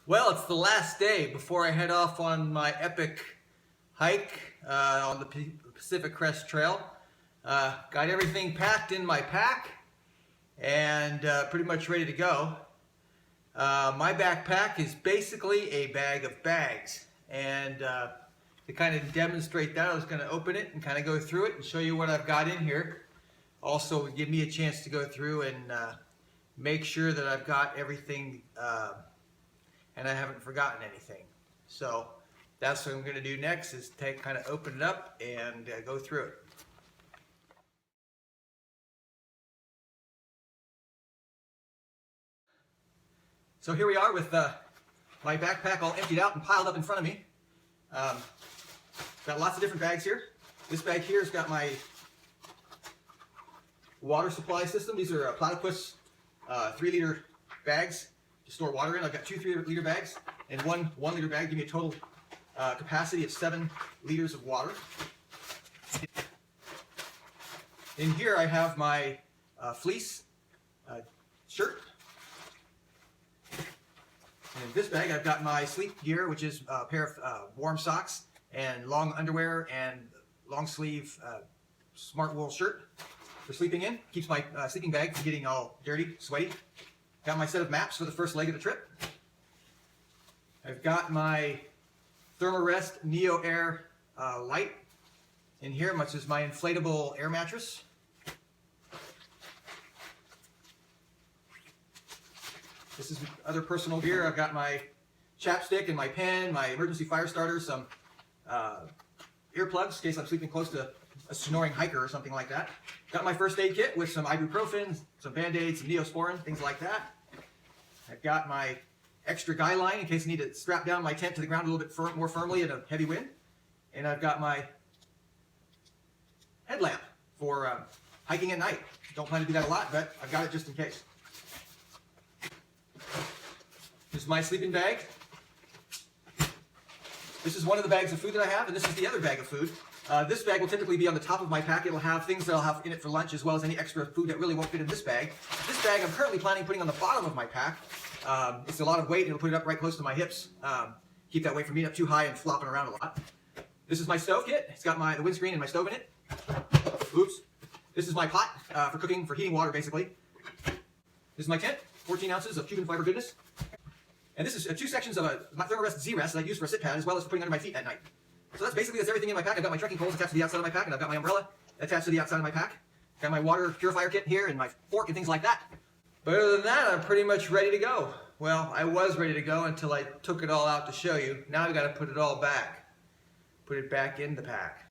Well, it's the last day before I head off on my epic hike on the Pacific Crest Trail. Got everything packed in my pack and pretty much ready to go. My backpack is basically a bag of bags, and to kind of demonstrate that, I was going to open it and kind of go through it and show you what I've got in here. Also, give me a chance to go through and make sure that I've got everything and I haven't forgotten anything. So that's what I'm going to do next, is kind of open it up and go through it. So here we are with my backpack all emptied out and piled up in front of me. Got lots of different bags here. This bag here has got my water supply system. These are platypus 3-liter bags to store water in. I've got 2 3-liter bags and one 1-liter bag. Give me a total capacity of 7 liters of water. In here I have my fleece shirt. And in this bag I've got my sleep gear, which is a pair of warm socks and long underwear and long sleeve smart wool shirt for sleeping in. Keeps my sleeping bag from getting all dirty, sweaty. Got my set of maps for the first leg of the trip. I've got my Thermarest Neo Air light in here, much as my inflatable air mattress. This is other personal gear. I've got my chapstick and my pen, my emergency fire starter, some earplugs in case I'm sleeping close to a snoring hiker or something like that. Got my first aid kit with some ibuprofen, some band-aids, some Neosporin, things like that. I've got my extra guy line in case I need to strap down my tent to the ground a little bit more firmly in a heavy wind. And I've got my headlamp for hiking at night. Don't plan to do that a lot, but I've got it just in case. This is my sleeping bag. This is one of the bags of food that I have, and this is the other bag of food. This bag will typically be on the top of my pack. It'll have things that I'll have in it for lunch, as well as any extra food that really won't fit in this bag. This bag I'm currently planning putting on the bottom of my pack. It's a lot of weight, and it'll put it up right close to my hips. Keep that weight from being up too high and flopping around a lot. This is my stove kit. It's got the windscreen and my stove in it. Oops. This is my pot for cooking, for heating water, basically. This is my tent, 14 ounces of Cuban fiber goodness. And this is 2 sections of my Thermarest Z-Rest that I use for a sit pad, as well as for putting under my feet at night. So that's everything in my pack. I've got my trekking poles attached to the outside of my pack, and I've got my umbrella attached to the outside of my pack. Got my water purifier kit here, and my fork and things like that. But other than that, I'm pretty much ready to go. Well, I was ready to go until I took it all out to show you. Now I've got to put it all back. Put it back in the pack.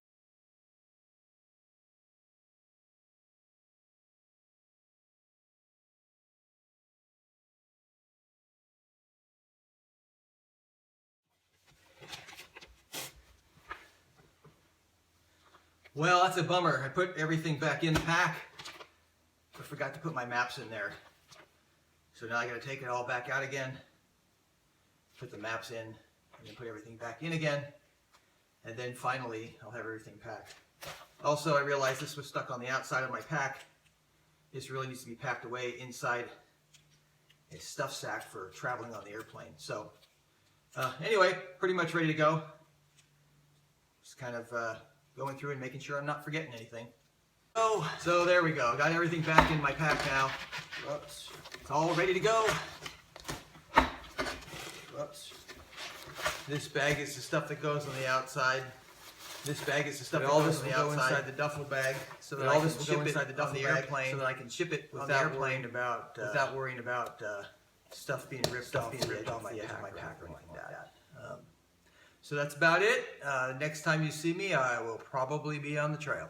Well, that's a bummer. I put everything back in the pack, but forgot to put my maps in there. So now I got to take it all back out again, put the maps in, and then put everything back in again, and then finally I'll have everything packed. Also, I realized this was stuck on the outside of my pack. This really needs to be packed away inside a stuff sack for traveling on the airplane. So anyway, pretty much ready to go. Just kind of going through and making sure I'm not forgetting anything. Oh, so there we go. Got everything back in my pack now. Whoops. It's all ready to go. Whoops. This bag is the stuff that goes on the outside. This bag is the stuff that goes on the outside. Inside the duffel bag, so that all this will go inside the duffel bag, so that I can ship it without worrying about stuff being ripped off the edge of my pack or anything like that. So that's about it. Next time you see me, I will probably be on the trail.